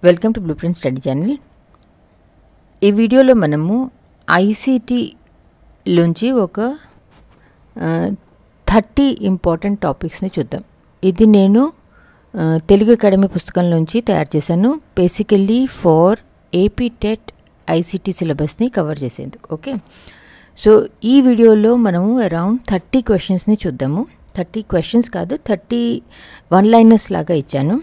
Welcome to blue print study channel. ఈ వీడియోలో మనము ఐసీటీలోంచి ఒక 30 ఇంపార్టెంట్ టాపిక్స్ని చూద్దాం. ఇది నేను తెలుగు అకాడమీ పుస్తకంలోంచి తయారు చేశాను, basically for AP TET ICT సిలబస్ని కవర్ చేసేందుకు. ఓకే, సో ఈ వీడియోలో మనము అరౌండ్ 30 క్వశ్చన్స్ని చూద్దాము. 30 క్వశ్చన్స్ కాదు, 30 వన్-లైనర్స్ లాగా ఇచ్చాను.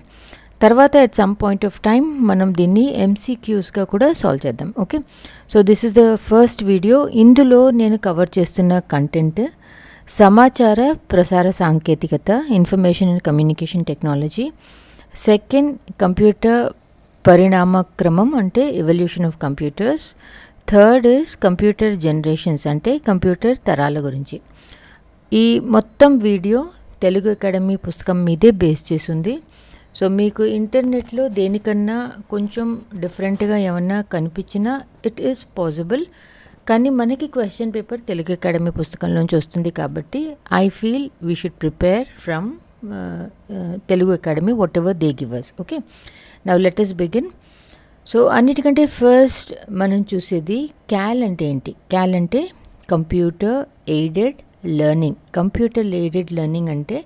తర్వాత at some point of time మనం దీన్ని ఎంసీక్యూస్గా కూడా సాల్వ్ చేద్దాం. Okay, so this is the first video. ఇందులో నేను కవర్ చేస్తున్న కంటెంట్ సమాచార ప్రసార సాంకేతికత, information and communication technology. Second, computer పరిణామక్రమం అంటే evolution of computers. Third is computer generations అంటే కంప్యూటర్ తరాల గురించి. ఈ మొత్తం వీడియో తెలుగు అకాడమీ పుస్తకం మీదే బేస్ చేసింది. సో మీకు ఇంటర్నెట్లో దేనికన్నా కొంచెం డిఫరెంట్గా ఏమన్నా కనిపించినా ఇట్ ఈస్ పాసిబుల్, కానీ మనకి క్వశ్చన్ పేపర్ తెలుగు అకాడమీ పుస్తకంలోంచి వస్తుంది కాబట్టి I feel we should prepare from Telugu academy what ever they give us. Okay, now let us begin. So అన్నిటికంటే ఫస్ట్ మనం చూసేది క్యాల్ అంటే ఏంటి. క్యాల్ అంటే computer aided learning. Computer aided learning అంటే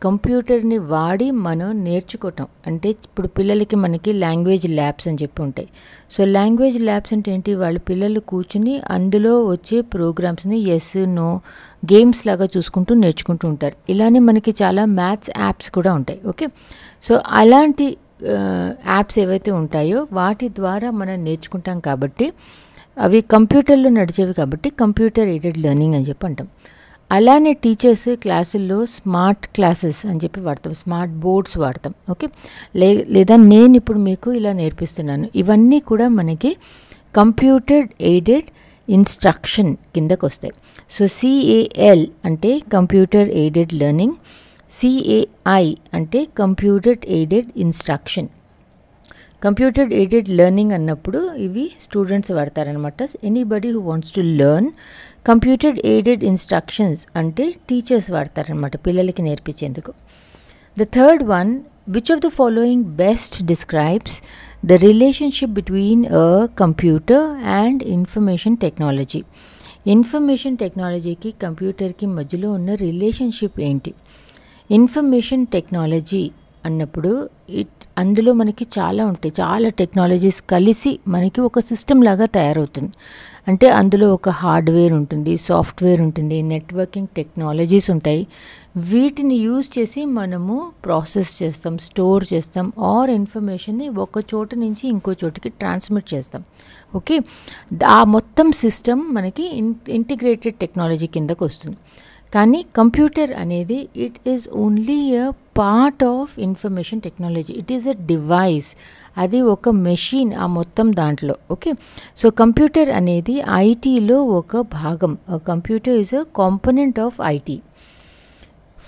కంప్యూటర్ని వాడి మనం నేర్చుకోవటం. అంటే ఇప్పుడు పిల్లలకి మనకి లాంగ్వేజ్ ల్యాబ్స్ అని చెప్పి ఉంటాయి. సో లాంగ్వేజ్ ల్యాబ్స్ అంటే ఏంటి, వాళ్ళ పిల్లలు కూర్చుని అందులో వచ్చే ప్రోగ్రామ్స్ని ఎస్ నో గేమ్స్ లాగా చూసుకుంటూ నేర్చుకుంటూ ఉంటారు. ఇలానే మనకి చాలా మ్యాథ్స్ యాప్స్ కూడా ఉంటాయి. ఓకే, సో అలాంటి యాప్స్ ఏవైతే ఉంటాయో వాటి ద్వారా మనం నేర్చుకుంటాం కాబట్టి అవి కంప్యూటర్లో నడిచేవి కాబట్టి కంప్యూటర్ ఎయిడెడ్ లెర్నింగ్ అని చెప్పి అంటాం. అలానే టీచర్స్ క్లాసుల్లో స్మార్ట్ క్లాసెస్ అని చెప్పి వాడతాం, స్మార్ట్ బోర్డ్స్ వాడతాం. ఓకే, లేదా నేను ఇప్పుడు మీకు ఇలా నేర్పిస్తున్నాను, ఇవన్నీ కూడా మనకి కంప్యూటర్ ఎయిడెడ్ ఇన్స్ట్రక్షన్ కిందకు వస్తాయి. సో CAL అంటే కంప్యూటర్ ఎయిడెడ్ లెర్నింగ్, CAI అంటే computer aided instruction. Computer aided learning అన్నప్పుడు ఇవి students వాడతారనమాట. Anybody who wants to learn. Computer aided instructions అంటే టీచర్స్ వాడతారనమాట పిల్లలకి నేర్పించేందుకు. The third one, which of the following best describes the relationship between a computer and information technology. Information టెక్నాలజీకి కంప్యూటర్కి మధ్యలో ఉన్న relationship ఏంటి? Information technology అన్నప్పుడు అందులో మనకి చాలా ఉంటాయి, చాలా టెక్నాలజీస్ కలిసి మనకి ఒక సిస్టమ్ లాగా తయారవుతుంది. అంటే అందులో ఒక హార్డ్వేర్ ఉంటుంది, సాఫ్ట్వేర్ ఉంటుంది, నెట్వర్కింగ్ టెక్నాలజీస్ ఉంటాయి. వీటిని యూజ్ చేసి మనము ప్రాసెస్ చేస్తాం, స్టోర్ చేస్తాం, ఆర్ ఇన్ఫర్మేషన్ని ఒక చోట నుంచి ఇంకో చోటికి ట్రాన్స్మిట్ చేస్తాం. ఓకే, ఆ మొత్తం సిస్టమ్ మనకి ఇంటిగ్రేటెడ్ టెక్నాలజీ కిందకు వస్తుంది. కానీ కంప్యూటర్ అనేది it is only a part of information technology. It is a device, అది ఒక మెషిన్ ఆ మొత్తం దాంట్లో. ఓకే, సో కంప్యూటర్ అనేది ఐటీలో ఒక భాగం. Computer is a component of IT.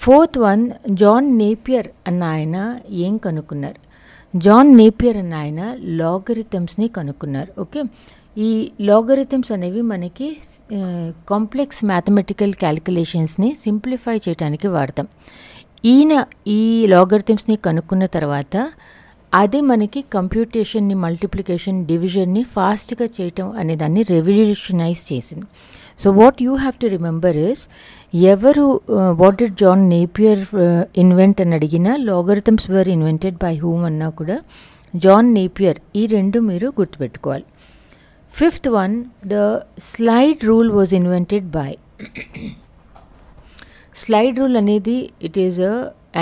Fourth one, John Napier అన్న ఆయన ఏం కనుక్కున్నారు? జాన్ నేపియర్ అన్న ఆయన లాగరిథమ్స్ని కనుక్కున్నారు. ఓకే, ఈ లాగరిథమ్స్ అనేవి మనకి కాంప్లెక్స్ మ్యాథమెటికల్ క్యాలిక్యులేషన్స్ని సింప్లిఫై చేయడానికి వాడతాం. ఈయన ఈ లాగరిథమ్స్ని కనుక్కున్న తర్వాత అది మనకి కంప్యూటేషన్ని, మల్టిప్లికేషన్, డివిజన్ని ఫాస్ట్గా చేయటం అనే దాన్ని రెవల్యూషనైజ్ చేసింది. So what you have to remember is, ఎవరు what did John Napier invent అని అడిగినా logarithms were invented by whom అన్నా కూడా జాన్ నేపియర్. ఈ రెండు మీరు గుర్తుపెట్టుకోవాలి. Fifth one, the slide rule was invented by. Slide rule అనేది it is a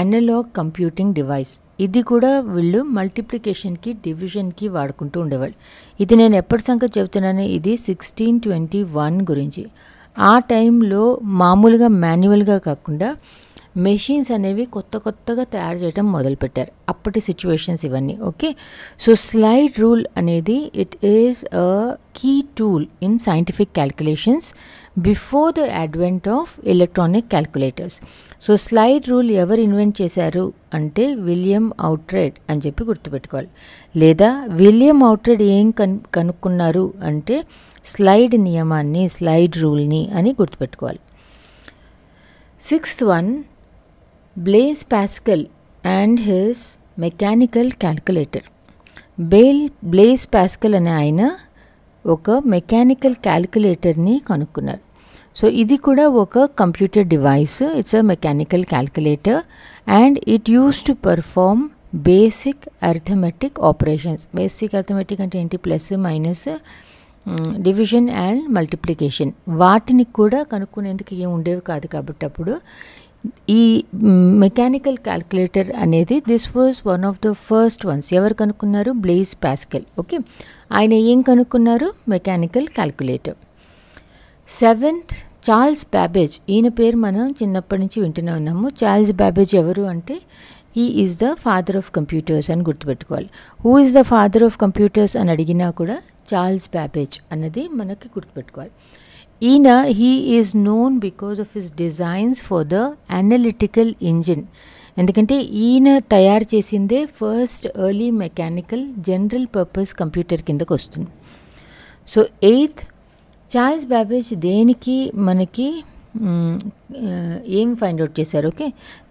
analogue computing device. ఇది కూడా వీళ్ళు మల్టిప్లికేషన్కి, డివిజన్కి వాడుకుంటూ ఉండేవాళ్ళు. ఇది నేను ఎప్పటి సంగతి చెబుతున్నాను, ఇది 1621 గురించి. ఆ టైంలో మామూలుగా మాన్యువల్గా కాకుండా మెషిన్స్ అనేవి కొత్తగా తయారు చేయడం మొదలుపెట్టారు. అప్పటి సిచ్యువేషన్స్ ఇవన్నీ. ఓకే, సో స్లైడ్ రూల్ అనేది it is a key tool in scientific calculations before the advent of electronic calculators. So slide rule ఎవరు ఇన్వెంట్ చేశారు అంటే విలియం అవుట్రెడ్ అని చెప్పి గుర్తుపెట్టుకోవాలి. లేదా విలియం అవుట్రెడ్ ఏం కనుక్కున్నారు అంటే స్లైడ్ నియమాన్ని, స్లైడ్ రూల్ని అని గుర్తుపెట్టుకోవాలి. Sixth one, blaze pascal and his mechanical calculator. Blaze pascal అనే ఆయన ఒక మెకానికల్ క్యాలిక్యులేటర్ని కనుక్కున్నారు. సో ఇది కూడా ఒక computer device. It's a mechanical calculator and it use to perform basic arithmetic operations. Basic arithmetic అంటే ఏంటి? Plus minus, division and multiplication. వాటిని కూడా కనుక్కునేందుకు ఏం ఉండేవి కాదు. కాబట్టి అప్పుడు ఈ మెకానికల్ క్యాలిక్యులేటర్ అనేది this was one of the first ones. ఎవరు కనుక్కున్నారు? Blaze pascal. ఓకే, ఆయన ఏం కనుక్కున్నారు? Mechanical calculator. 7th Charles Babbage. ఈయన పేరు మనం చిన్నప్పటి నుంచి వింటూనే ఉన్నాము. చార్ల్స్ బ్యాబేజ్ ఎవరు అంటే he is the father of computers అని గుర్తుపెట్టుకోవాలి. Who is the father of computers అని అడిగినా కూడా చార్ల్స్ బ్యాబేజ్ అన్నది మనకి గుర్తుపెట్టుకోవాలి. ఈయన he is known because of his designs for the analytical engine. ఎందుకంటే ఈయన తయారు చేసిందే first early mechanical general purpose computer కిందకు వస్తుంది. సో 8th చార్ల్స్ బ్యాబేజ్ దేనికి మనకి ఏం ఫైండ్ అవుట్ చేశారు? ఓకే,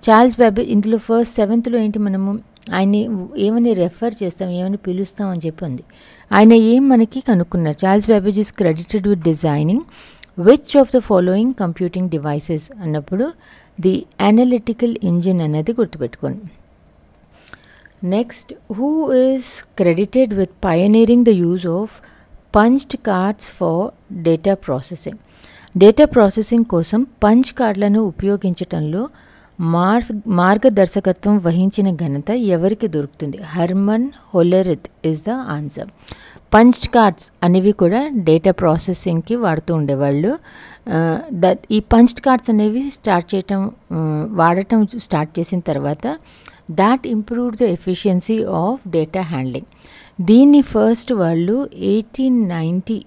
చార్ల్స్ బ్యాబేజ్ ఇందులో ఫస్ట్ 7thలో ఏంటి, మనము ఆయన్ని ఏమని రెఫర్ చేస్తాం, ఏమని పిలుస్తాం అని చెప్పి ఉంది. ఆయన ఏం మనకి కనుక్కున్నారు? Charles Babbage is credited with designing which of the following computing devices అన్నప్పుడు ది అనలిటికల్ ఇంజిన్ అనేది గుర్తుపెట్టుకోండి. Next, who is credited with pioneering the use of punched cards for data processing. Data processing కోసం punch కార్డులను ఉపయోగించటంలో మార్గదర్శకత్వం వహించిన ఘనత ఎవరికి దొరుకుతుంది? Hermon హోలెరిత్ is the answer. Punched cards అనేవి కూడా డేటా ప్రాసెసింగ్కి వాడుతూ ఉండేవాళ్ళు. ఈ పంచ్డ్ కార్డ్స్ అనేవి వాడటం స్టార్ట్ చేసిన తర్వాత that improved the efficiency of data handling. దీన్ని ఫస్ట్ వాళ్ళు 1890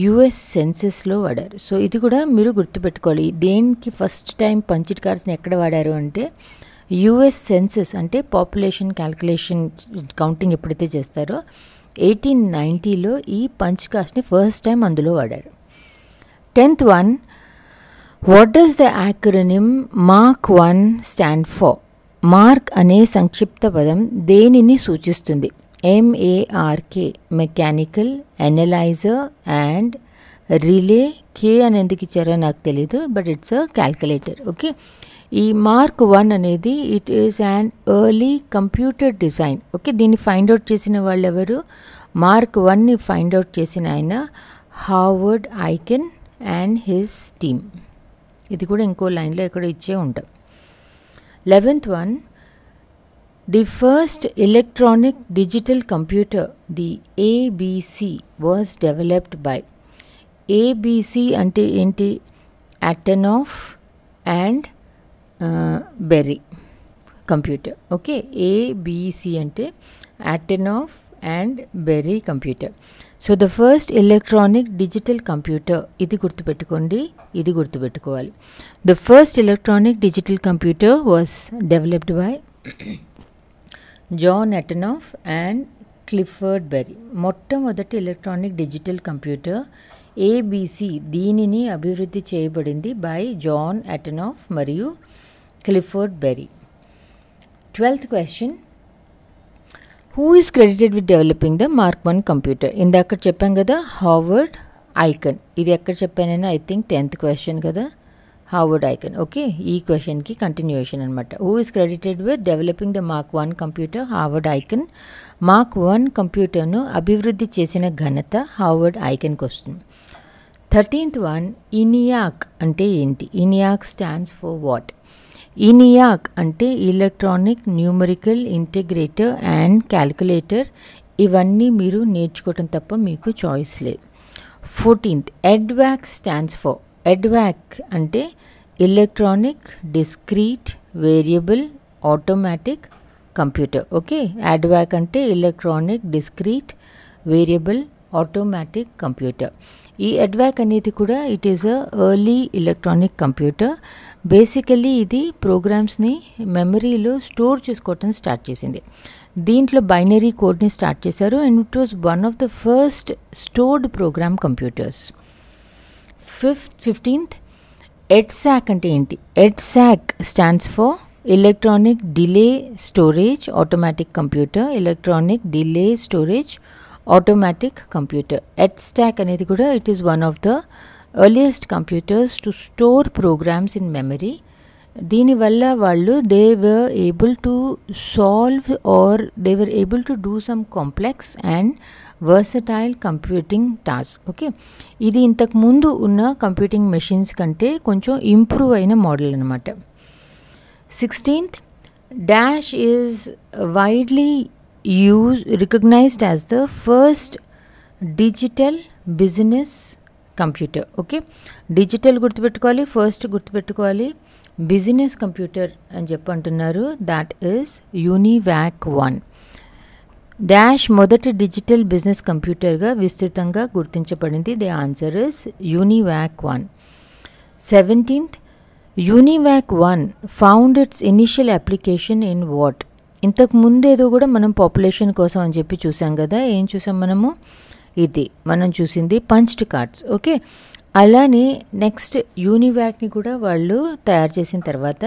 యుఎస్ సెన్సెస్లో వాడారు. సో ఇది కూడా మీరు గుర్తుపెట్టుకోవాలి. దేనికి ఫస్ట్ టైం పంచ్డ్ కార్డ్స్ని ఎక్కడ వాడారు అంటే యుఎస్ సెన్సెస్, అంటే పాపులేషన్ క్యాల్కులేషన్ కౌంటింగ్ ఎప్పుడైతే చేస్తారో 1890లో ఈ పంచ్ కార్డ్స్ని ఫస్ట్ టైం అందులో వాడారు. 10th one, what does the acronym mark 1 stand for? Mark అనే సంక్షిప్త పదం దేనిని సూచిస్తుంది? MARK, mechanical analyser and relay. కే అని ఎందుకు ఇచ్చారో నాకు తెలీదు, but it's a calculator. Okay, ఈ మార్క్ 1 అనేది it is an early computer design. Okay, దీన్ని ఫైండ్ అవుట్ చేసిన వాళ్ళు ఎవరు? మార్క్ 1ని ఫైండ్ అవుట్ చేసిన ఆయన Harvard icon and his team. ఇది కూడా ఇంకో లైన్లో ఎక్కడో ఇచ్చే ఉంటాం. 11th one, the first electronic digital computer, the ABC, was developed by. ABC అంటే ఏంటి? Antonov and Berry computer. Okay, ABC అంటే Antonov and Berry computer. So the first electronic digital computer, ఇది గుర్తుపెట్టుకోండి, ఇది గుర్తుపెట్టుకోవాలి. The first electronic digital computer was developed by John అటనాఫ్ and Clifford berry. మొట్టమొదటి electronic digital computer ABC, దీనిని అభివృద్ధి చేయబడింది by John అటనాఫ్ మరియు Clifford berry. 12th question, who is credited with developing the mark 1 computer? ఇందాక చెప్పాం కదా, హార్వర్డ్ ఐకన్. ఇది ఎక్కడ చెప్పానైనా ఐ థింక్ 10th question కదా, హార్వర్డ్ ఐకన్. ఓకే, ఈ క్వశ్చన్కి కంటిన్యూషన్ అనమాట. Who is credited with developing the mark 1 computer? Harvard icon. Mark 1 కంప్యూటర్ను అభివృద్ధి చేసిన ఘనత హార్వర్డ్ ఐకన్కి వస్తుంది. 13th one, ఇనియాక్ అంటే ఏంటి? ఇనియాక్ స్టాండ్స్ ఫర్ వాట్? ఇనియాక్ అంటే electronic numerical integrator and calculator. ఇవన్నీ మీరు నేర్చుకోవటం తప్ప మీకు చాయిస్ లేదు. 14th, ఎడ్వాక్ stands for. ఎడ్వాక్ అంటే electronic discrete variable automatic computer. Okay, ఎడ్వాక్ అంటే electronic discrete variable automatic computer. ఈ ఎడ్వాక్ అనేది కూడా it is a early electronic computer. Basically ఇది ప్రోగ్రామ్స్ని మెమరీలో స్టోర్ చేసుకోవటం స్టార్ట్ చేసింది. దీంట్లో బైనరీ కోడ్ని స్టార్ట్ చేశారు and it was one of the first stored programme computers. 15th, ఎడ్సాక్ అంటే ఏంటి? ఎడ్సాక్ stands for electronic delay storage automatic computer, electronic delay storage automatic computer. EDSTAC అనేది కూడా it is one of the earliest computers to store programs in memory. దీనివల్ల వాళ్ళు they were able to solve or they were able to do some complex and versatile computing tasks. Okay, ఇది ఇంతకు ముందు ఉన్న computing machines కంటే కొంచెం improve అయిన model అనమాట. 16th, Dash is widely recognized as the first digital business computer. Okay, digital గుర్తుపెట్టుకోవాలి, first గుర్తుపెట్టుకోవాలి, బిజినెస్ కంప్యూటర్ అని చెప్పంటున్నారు. That is యూనివాక్ 1. డాష్ మొదటి డిజిటల్ బిజినెస్ కంప్యూటర్గా విస్తృతంగా గుర్తించబడింది. The answer is యూనివాక్ 1. 17th, యూనివాక్ 1 found it's initial application in what? ఇంతకు ముందేదో కూడా మనం population కోసం అని చెప్పి చూసాం కదా. ఏం చూసాం మనము? ఇది మనం చూసింది పంచ్డ్ కార్డ్స్. ఓకే, అలానే నెక్స్ట్ యూనివాక్ని కూడా వాళ్ళు తయారు చేసిన తర్వాత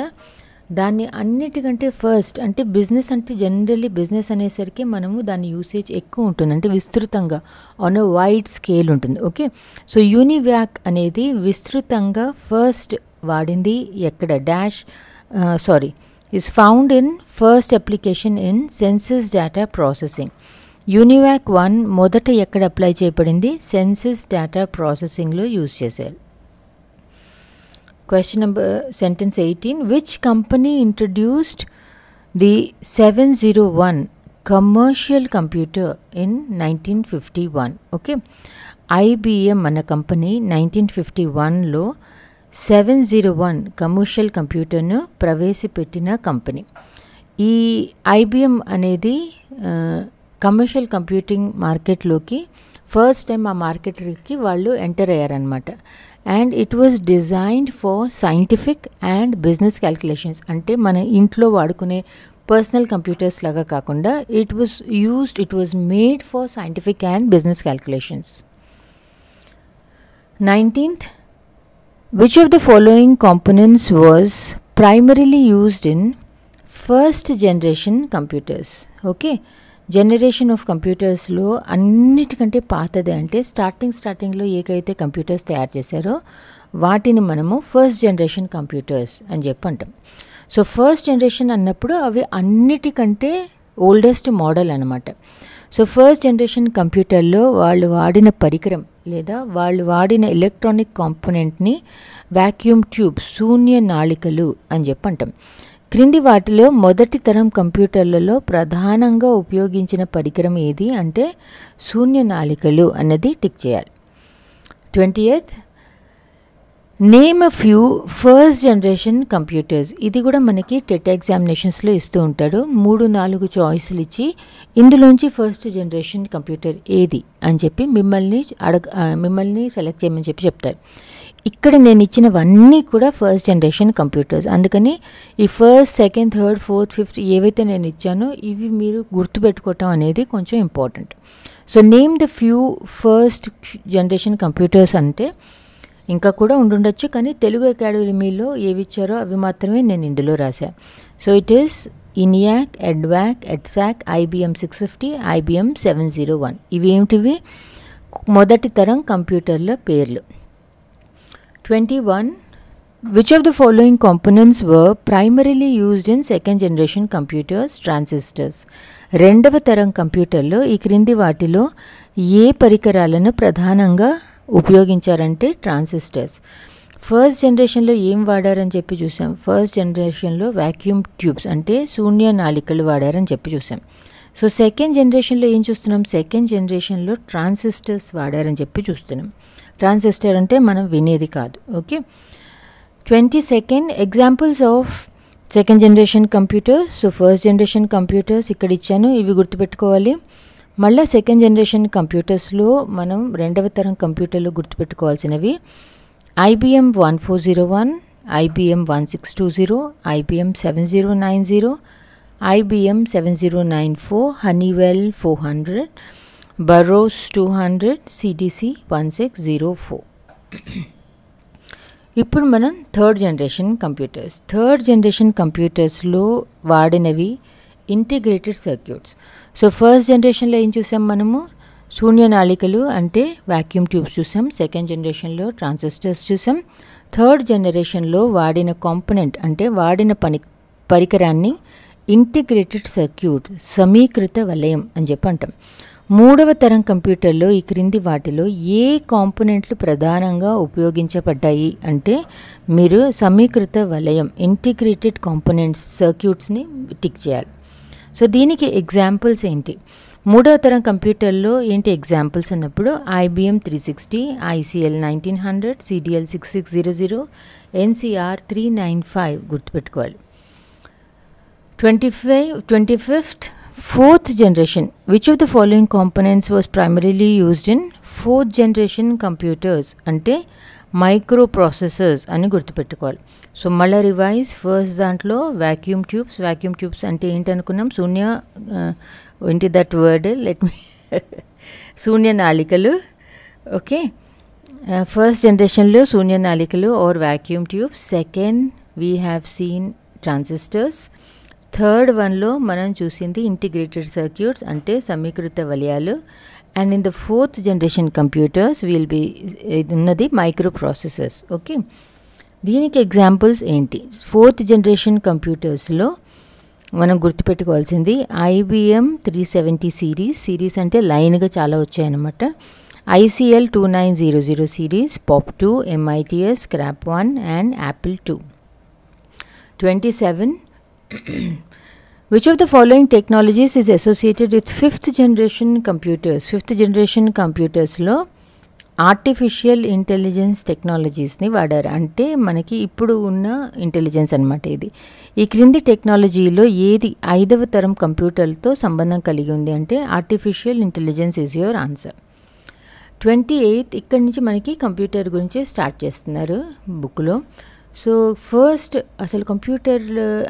దాన్ని అన్నిటికంటే ఫస్ట్, అంటే బిజినెస్ అంటే జనరల్లీ బిజినెస్ అనేసరికి మనము దాని యూసేజ్ ఎక్కువ ఉంటుంది, అంటే విస్తృతంగా ఆన్ అ వైడ్ స్కేల్ ఉంటుంది. ఓకే, సో యూనివాక్ అనేది విస్తృతంగా ఫస్ట్ వాడింది ఎక్కడ? Dash is found in first application in census data processing. యూనివాక్ 1 మొదట ఎక్కడ అప్లై చేయబడింది? సెన్సస్ డేటా ప్రాసెసింగ్లో యూజ్ చేశారు. Question number sentence 18, which company introduced the 701 commercial computer in 1951? Okay, IBM అన్న కంపెనీ 1951లో 701 కమర్షియల్ కంప్యూటర్ను ప్రవేశపెట్టిన కంపెనీ. ఈ IBM అనేది కమర్షియల్ కంప్యూటింగ్ మార్కెట్లోకి ఫస్ట్ టైం ఆ మార్కెట్కి వాళ్ళు enter అయ్యారనమాట. And it was designed for scientific and business calculations. అంటే మన ఇంట్లో వాడుకునే పర్సనల్ కంప్యూటర్స్ లాగా కాకుండా it was made for scientific and business calculations. 19th, which of the following components was primarily used in first generation computers? Okay, generation of కంప్యూటర్స్లో అన్నిటికంటే పాతది అంటే స్టార్టింగ్లో ఏకైతే కంప్యూటర్స్ తయారు చేశారో వాటిని మనము ఫస్ట్ జనరేషన్ కంప్యూటర్స్ అని చెప్పి అంటాం. సో ఫస్ట్ జనరేషన్ అన్నప్పుడు అవి అన్నిటికంటే ఓల్డెస్ట్ మోడల్ అనమాట. సో ఫస్ట్ జనరేషన్ కంప్యూటర్లో వాళ్ళు వాడిన పరికరం లేదా వాళ్ళు వాడిన ఎలక్ట్రానిక్ కాంపోనెంట్ని వాక్యూమ్ ట్యూబ్, శూన్య నాళికలు అని చెప్పి అంటాం. క్రింది వాటిలో మొదటి తరం కంప్యూటర్లలో ప్రధానంగా ఉపయోగించిన పరికరం ఏది అంటే శూన్య నాళికలు అన్నది టిక్ చేయాలి. 20th, name a few first generation computers. ఇది కూడా మనకి టెట్ ఎగ్జామినేషన్స్లో ఇస్తూ ఉంటాడు. 3-4 చాయిస్లు ఇచ్చి ఇందులోంచి ఫస్ట్ జనరేషన్ కంప్యూటర్ ఏది అని చెప్పి మిమ్మల్ని సెలెక్ట్ చేయమని చెప్పి చెప్తారు. ఇక్కడ నేను ఇచ్చినవన్నీ కూడా ఫస్ట్ జనరేషన్ కంప్యూటర్స్. అందుకని ఈ first, second, third, fourth, fifth ఏవైతే నేను ఇచ్చానో ఇవి మీరు గుర్తుపెట్టుకోవటం అనేది కొంచెం important. So name the few first generation computers అంటే ఇంకా కూడా ఉండుండొచ్చు, కానీ తెలుగు అకాడమీలో ఏవి ఇచ్చారో అవి మాత్రమే నేను ఇందులో రాశాను. So it is ఇనియాక్, ఎడ్వాక్, ఎడ్సాక్, IBM 650, IBM 701. ఇవి ఏమిటివి? మొదటి తరం కంప్యూటర్ల పేర్లు. 21, which of the following components were primarily used in second generation computers? Transistors. రెండవ తరం కంప్యూటర్లో ఈ క్రింది వాటిలో ఏ పరికరాలను ప్రధానంగా ఉపయోగించారంటే ట్రాన్సిస్టర్స్. ఫస్ట్ జనరేషన్లో ఏం వాడారని చెప్పి చూసాం. ఫస్ట్ జనరేషన్లో వాక్యూమ్ ట్యూబ్స్ అంటే శూన్య నాళికలు వాడారని చెప్పి చూసాం. సో సెకండ్ జనరేషన్లో ఏం చూస్తున్నాం? సెకండ్ జనరేషన్లో ట్రాన్సిస్టర్స్ వాడారని చెప్పి చూస్తున్నాం. ట్రాన్సిస్టర్ అంటే మనం వినేది కాదు. Okay, 22nd, examples of second generation computers. So first generation computers ఇక్కడ ఇచ్చాను, ఇవి గుర్తుపెట్టుకోవాలి. మళ్ళీ సెకండ్ జనరేషన్ కంప్యూటర్స్లో మనం రెండవ తరం కంప్యూటర్లు గుర్తుపెట్టుకోవాల్సినవి IBM 1401, IBM 1620, IBM 7090, IBM 7094, Honeywell 400, Burroughs 200, CDC 1604. ఇప్పుడు మనం third generation కంప్యూటర్స్లో వాడినవి integrated circuits. So first జనరేషన్లో ఏం చూసాం మనము, శూన్య నాళికలు అంటే వాక్యూమ్ ట్యూబ్స్ చూసాం. సెకండ్ జనరేషన్లో ట్రాన్సిస్టర్స్ చూసాం. థర్డ్ జనరేషన్లో వాడిన కాంపోనెంట్ అంటే వాడిన పరికరాన్ని ఇంటిగ్రేటెడ్ సర్క్యూట్, సమీకృత వలయం అని చెప్పి అంటాం. మూడవ తరం కంప్యూటర్లో ఈ క్రింది వాటిలో ఏ కాంపోనెంట్లు ప్రధానంగా ఉపయోగించబడ్డాయి అంటే మీరు సమీకృత వలయం, ఇంటిగ్రేటెడ్ కాంపోనెంట్స్ సర్క్యూట్స్ని టిక్ చేయాలి. సో దీనికి ఎగ్జాంపుల్స్ ఏంటి, మూడవ తరం కంప్యూటర్లో ఏంటి ఎగ్జాంపుల్స్ అన్నప్పుడు IBM 360, ICL 1900, CDL 6600, NCR 395 గుర్తుపెట్టుకోవాలి. 25th fourth generation, which of the following components was primarily used in fourth generation computers అంటే మైక్రోప్రాసెసర్స్ అని గుర్తుపెట్టుకోవాలి. సో మళ్ళీ రివైజ్, ఫస్ట్ దాంట్లో వాక్యూమ్ ట్యూబ్స్ అంటే ఏంటనుకున్నాం, ఏంటి దట్ వర్డ్, శూన్య నాళికలు. ఓకే, ఫస్ట్ జనరేషన్లో శూన్య నాళికలు are vacuum tubes. Second we have seen transistors. Third వన్లో మనం చూసింది ఇంటిగ్రేటెడ్ సర్క్యూట్స్ అంటే సమీకృత వలయాలు. And in the fourth generation computers ఉన్నది మైక్రోప్రాసెసర్స్. ఓకే, దీనికి ఎగ్జాంపుల్స్ ఏంటి, ఫోర్త్ జనరేషన్ కంప్యూటర్స్లో మనం గుర్తుపెట్టుకోవాల్సింది IBM 370 సిరీస్ అంటే లైన్గా చాలా వచ్చాయన్నమాట. ICL 2900 series, POP2, MITS, SCRAP1 and Apple II. 27 Which of the following technologies is associated with fifth generation computers లో ఆర్టిఫిషియల్ ఇంటెలిజెన్స్ టెక్నాలజీస్ని వాడారు. అంటే మనకి ఇప్పుడు ఉన్న ఇంటెలిజెన్స్ అనమాట ఇది. ఈ క్రింది టెక్నాలజీలో ఏది 5వ తరం కంప్యూటర్లతో సంబంధం కలిగి ఉంది అంటే artificial intelligence is your answer. 28th ఇక్కడి నుంచి మనకి కంప్యూటర్ గురించి స్టార్ట్ చేస్తున్నారు బుక్లో. సో ఫస్ట్ అసలు కంప్యూటర్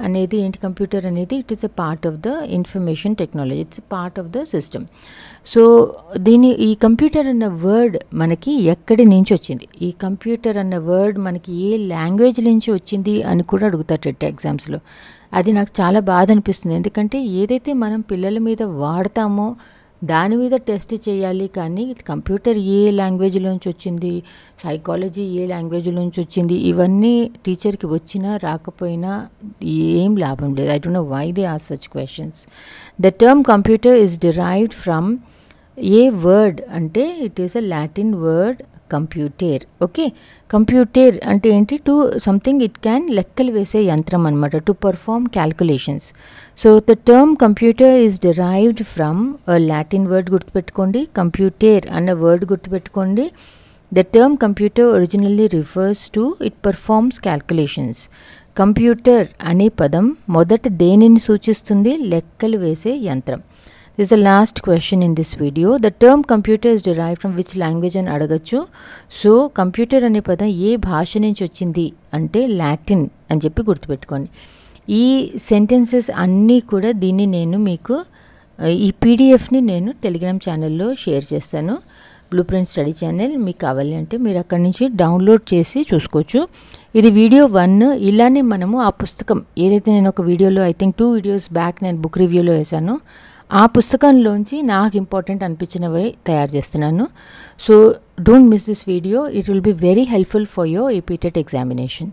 అనేది ఏంటి, కంప్యూటర్ అనేది it is a part of the information technology, it's part of the system. So ఈ కంప్యూటర్ అన్న వర్డ్ మనకి ఎక్కడి నుంచి వచ్చింది, ఈ కంప్యూటర్ అన్న వర్డ్ మనకి ఏ లాంగ్వేజ్ నుంచి వచ్చింది అని కూడా అడుగుతారు టెట్ ఎగ్జామ్స్లో. అది నాకు చాలా బాధ అనిపిస్తుంది, ఎందుకంటే ఏదైతే మనం పిల్లల మీద వాడతామో దాని మీద టెస్ట్ చేయాలి, కానీ కంప్యూటర్ ఏ లాంగ్వేజ్లోంచి వచ్చింది, సైకాలజీ ఏ లాంగ్వేజ్లోంచి వచ్చింది, ఇవన్నీ టీచర్కి వచ్చినా రాకపోయినా ఏం లాభం లేదు. I don't know why they ask such questions. The term computer is derived from A word అంటే it is a Latin word computer. Okay, computer అంటే ఏంటి, టు సంథింగ్ ఇట్ క్యాన్ లెక్కలు వేసే యంత్రం అనమాట, to perform calculations. So the term computer is derived from Latin word గుర్తుపెట్టుకోండి, computer అన్న word గుర్తుపెట్టుకోండి. The term computer originally refers to it performs calculations. Computer అనే పదం మొదట దేనిని సూచిస్తుంది, లెక్కలు వేసే యంత్రం. This is the last question in this video. The term computer is derived from which language అని అడగచ్చు. సో కంప్యూటర్ అనే పదం ఏ భాష నుంచి వచ్చింది అంటే లాటిన్ అని చెప్పి గుర్తుపెట్టుకోండి. ఈ సెంటెన్సెస్ అన్నీ కూడా దీన్ని నేను మీకు ఈ పీడిఎఫ్ని నేను టెలిగ్రామ్ ఛానల్లో షేర్ చేస్తాను, బ్లూ ప్రింట్ స్టడీ ఛానల్. మీకు కావాలి అంటే మీరు అక్కడి నుంచి డౌన్లోడ్ చేసి చూసుకోవచ్చు. ఇది వీడియో 1. ఇలానే మనము ఆ పుస్తకం ఏదైతే నేను ఒక వీడియోలో ఐ థింక్ 2 వీడియోస్ బ్యాక్ నేను బుక్ రివ్యూలో వేశాను, ఆ పుస్తకంలోంచి నాకు ఇంపార్టెంట్ అనిపించినవి తయారు చేస్తున్నాను. So don't miss this video, it will be very helpful for your AP TET examination.